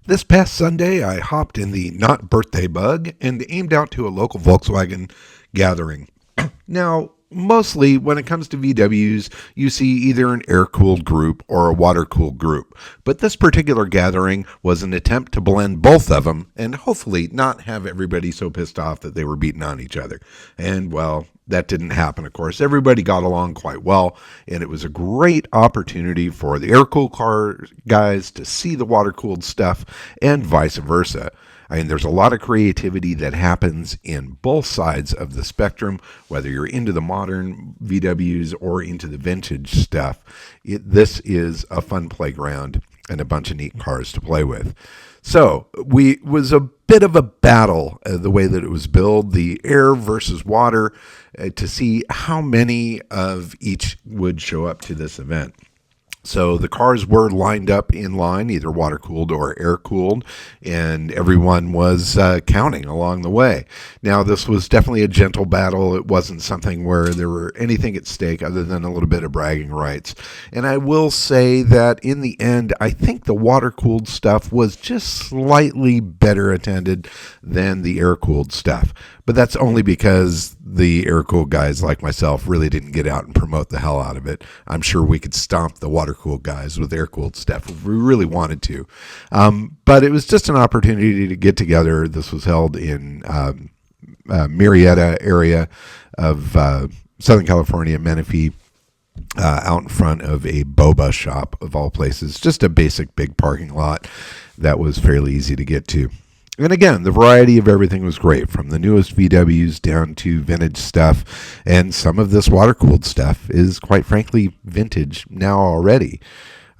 This past Sunday, I hopped in the not birthday bug and aimed out to a local Volkswagen gathering. Now, mostly when it comes to VWs, you see either an air cooled group or a water cooled group. But this particular gathering was an attempt to blend both of them and hopefully not have everybody so pissed off that they were beating on each other. And well, that didn't happen, of course. Everybody got along quite well, and it was a great opportunity for the air cooled car guys to see the water cooled stuff and vice versa. I mean, there's a lot of creativity that happens in both sides of the spectrum, whether you're into the modern VWs or into the vintage stuff. This is a fun playground and a bunch of neat cars to play with. So we was a bit of a battle, the way that it was built, the air versus water, to see how many of each would show up to this event. So the cars were lined up in line, either water cooled or air cooled, and everyone was counting along the way. Now, this was definitely a gentle battle. It wasn't something where there were anything at stake other than a little bit of bragging rights. And I will say that in the end, I think the water cooled stuff was just slightly better attended than the air cooled stuff. But that's only because the air cooled guys like myself really didn't get out and promote the hell out of it. I'm sure we could stomp the water cooled guys with air cooled stuff if we really wanted to. But it was just an opportunity to get together. This was held in Murrieta area of Southern California, Menifee, out in front of a boba shop of all places. Just a basic big parking lot that was fairly easy to get to. And again, the variety of everything was great, from the newest VWs down to vintage stuff. And some of this water-cooled stuff is, quite frankly, vintage now already.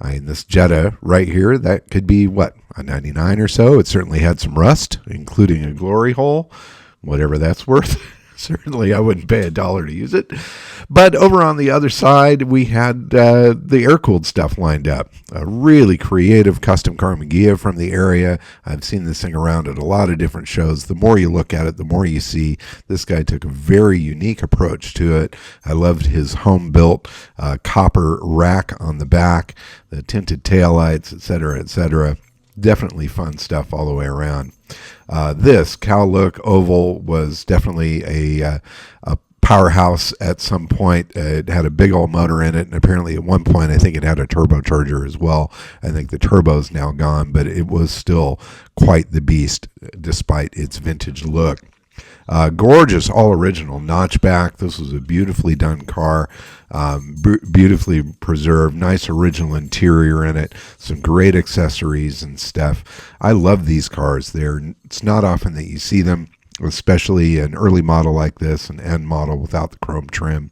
I mean, this Jetta right here, that could be, a 99 or so. It certainly had some rust, including a glory hole, whatever that's worth. Certainly, I wouldn't pay $1 to use it. But over on the other side, we had the air-cooled stuff lined up. A really creative custom Carchaeology from the area. I've seen this thing around at a lot of different shows. The more you look at it, the more you see. This guy took a very unique approach to it. I loved his home-built copper rack on the back, the tinted taillights, etc., etc. Definitely fun stuff all the way around. This cow look oval was definitely a powerhouse at some point. It had a big old motor in it, and apparently at one point I think it had a turbocharger as well. I think the turbo's now gone, but it was still quite the beast despite its vintage look. Gorgeous, all original notchback. This was a beautifully done car, beautifully preserved, nice original interior in it, some great accessories and stuff. I love these cars. It's not often that you see them, especially an early model like this, an end model without the chrome trim.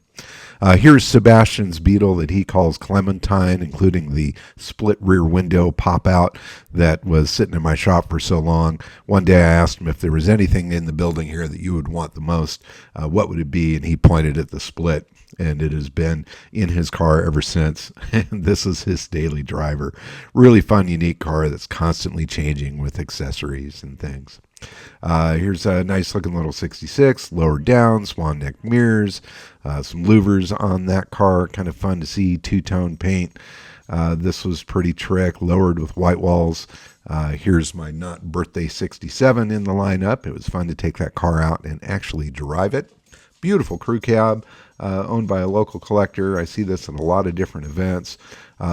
Here's Sebastian's Beetle that he calls Clementine, including the split rear window pop-out that was sitting in my shop for so long. One day I asked him if there was anything in the building here that you would want the most, what would it be? And he pointed at the split, and it has been in his car ever since. And this is his daily driver. Really fun, unique car that's constantly changing with accessories and things. Here's a nice looking little 66, lowered down, swan neck mirrors, some louvers on that car, kind of fun to see, two-tone paint. This was pretty trick, lowered with white walls. Here's my not birthday 67 in the lineup. It was fun to take that car out and actually drive it. Beautiful crew cab, owned by a local collector. I see this in a lot of different events.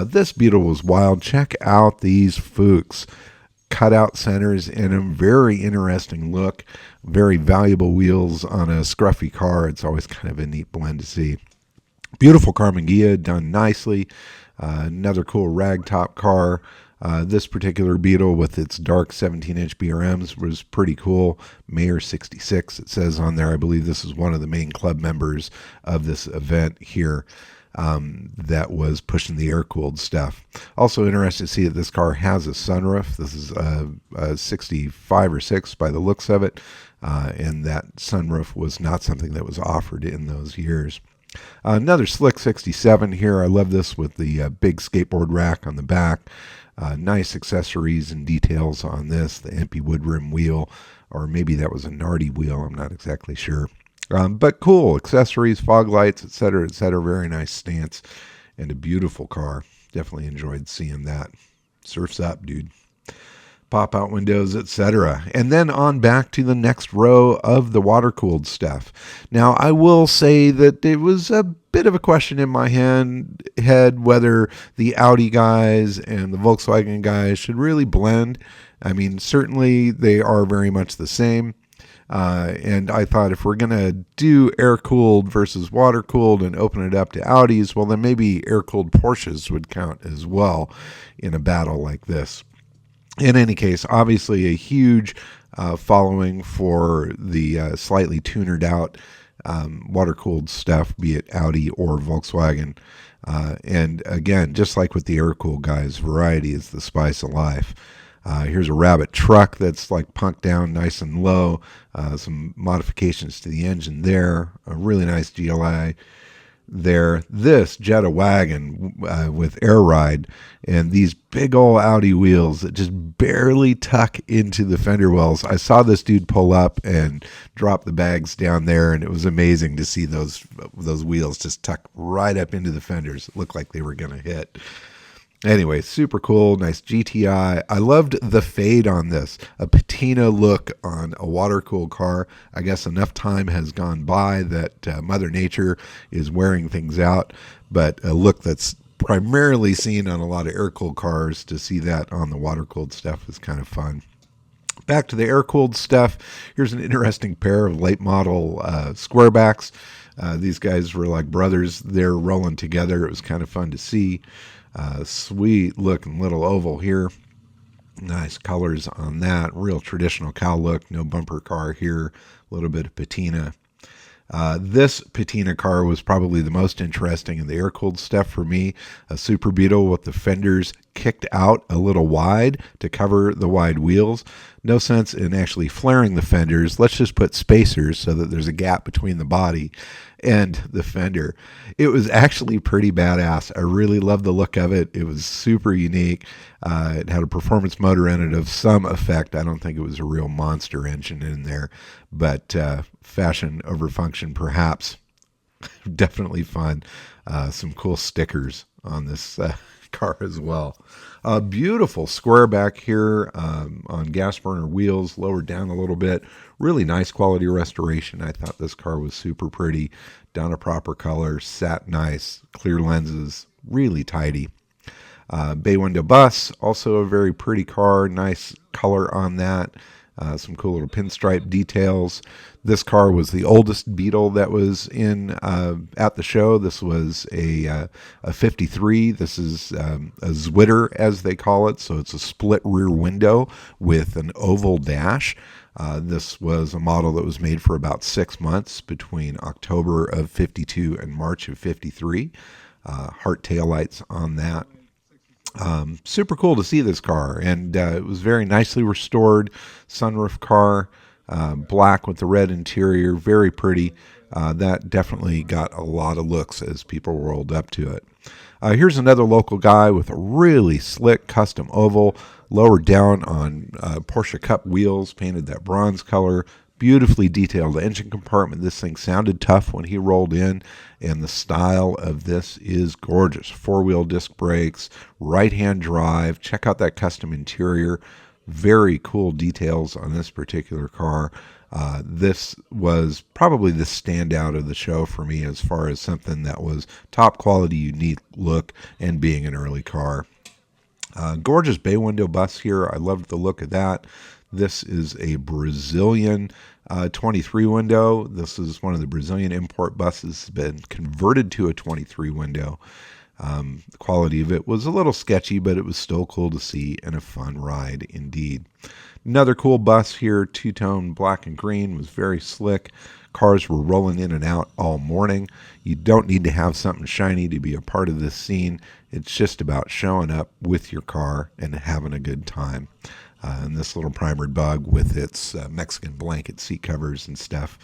This Beetle was wild. Check out these Fuchs. Cutout centers in them, very interesting look, very valuable wheels on a scruffy car. It's always kind of a neat blend to see. Beautiful Carchaeology, done nicely. Another cool ragtop car. This particular Beetle with its dark 17-inch BRMs was pretty cool. Mayor 66, it says on there. I believe this is one of the main club members of this event here. That was pushing the air-cooled stuff. Also interested to see that this car has a sunroof. This is a 65 or 6 by the looks of it, and that sunroof was not something that was offered in those years. Another slick 67 here. I love this with the big skateboard rack on the back. Nice accessories and details on this. The empty wood rim wheel, or maybe that was a Nardi wheel. I'm not exactly sure. But cool accessories, fog lights, etc., etc. Very nice stance and a beautiful car. Definitely enjoyed seeing that. Surf's up, dude. pop-out windows, etc. And then on back to the next row of the water-cooled stuff. Now, I will say that it was a bit of a question in my head whether the Audi guys and the Volkswagen guys should really blend. I mean, certainly they are very much the same. And I thought if we're going to do air-cooled versus water-cooled and open it up to Audis, well, then maybe air-cooled Porsches would count as well in a battle like this. In any case, obviously a huge following for the slightly tunered out water-cooled stuff, be it Audi or Volkswagen. And again, just like with the air-cooled guys, variety is the spice of life. Here's a Rabbit truck that's like punked down nice and low. Some modifications to the engine there. A really nice GLI there. This Jetta wagon with air ride and these big old Audi wheels that just barely tuck into the fender wells. I saw this dude pull up and drop the bags down there, and it was amazing to see those wheels just tuck right up into the fenders. It looked like they were going to hit. Anyway, super cool, nice GTI. I loved the fade on this, a patina look on a water-cooled car. I guess enough time has gone by that Mother Nature is wearing things out, but a look that's primarily seen on a lot of air-cooled cars, to see that on the water-cooled stuff is kind of fun. Back to the air-cooled stuff, here's an interesting pair of late model squarebacks. These guys were like brothers. They're rolling together. It was kind of fun to see. Sweet looking little oval here. Nice colors on that. Real traditional cow look. No bumper car here. A little bit of patina. This patina car was probably the most interesting in the air-cooled stuff for me. A Super Beetle with the fenders kicked out a little wide to cover the wide wheels. No sense in actually flaring the fenders. Let's just put spacers so that there's a gap between the body and the fender. It was actually pretty badass. I really loved the look of it. It was super unique. It had a performance motor in it of some effect. I don't think it was a real monster engine in there, but fashion over function perhaps. Definitely fun. Some cool stickers on this car as well. Beautiful square back here on gas burner wheels, lowered down a little bit. Really nice quality restoration. I thought this car was super pretty, done a proper color, sat nice, clear lenses, really tidy. Bay window bus, also a very pretty car, nice color on that. Some cool little pinstripe details. This car was the oldest Beetle that was in at the show. This was a 53. This is a Zwitter, as they call it. So it's a split rear window with an oval dash. This was a model that was made for about 6 months between October of 52 and March of 53. Heart taillights on that. Super cool to see this car, and it was very nicely restored. Sunroof car, black with the red interior, very pretty. That definitely got a lot of looks as people rolled up to it. Here's another local guy with a really slick custom oval, lowered down on Porsche Cup wheels, painted that bronze color. Beautifully detailed engine compartment. This thing sounded tough when he rolled in, and the style of this is gorgeous. Four-wheel disc brakes, right-hand drive. Check out that custom interior. Very cool details on this particular car. This was probably the standout of the show for me as far as something that was top quality, unique look, and being an early car. Gorgeous bay window bus here. I loved the look of that. This is a Brazilian 23 window. This is one of the Brazilian import buses, been converted to a 23 window. The quality of it was a little sketchy, but it was still cool to see and a fun ride indeed. Another cool bus here, two-tone black and green, was very slick. Cars were rolling in and out all morning. You don't need to have something shiny to be a part of this scene. It's just about showing up with your car and having a good time. And this little primered bug with its Mexican blanket seat covers and stuff,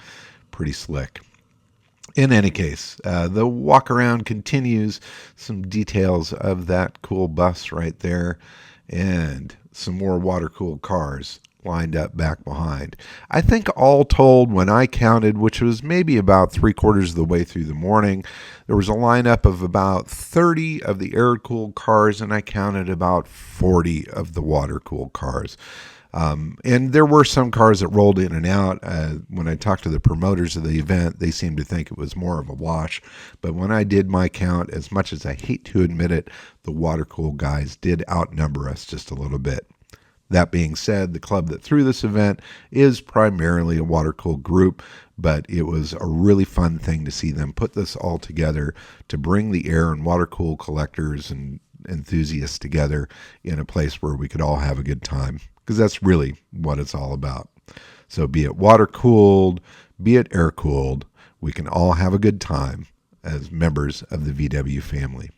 pretty slick. In any case, the walk around continues. Some details of that cool bus right there, and some more water-cooled cars. lined up back behind. I think all told, when I counted, which was maybe about 3/4 of the way through the morning, there was a lineup of about 30 of the air-cooled cars, and I counted about 40 of the water-cooled cars. And there were some cars that rolled in and out. When I talked to the promoters of the event, they seemed to think it was more of a wash. But when I did my count, as much as I hate to admit it, the water-cooled guys did outnumber us just a little bit. That being said, the club that threw this event is primarily a water-cooled group, but it was a really fun thing to see them put this all together to bring the air and water-cooled collectors and enthusiasts together in a place where we could all have a good time, because that's really what it's all about. So be it water-cooled, be it air-cooled, we can all have a good time as members of the VW family.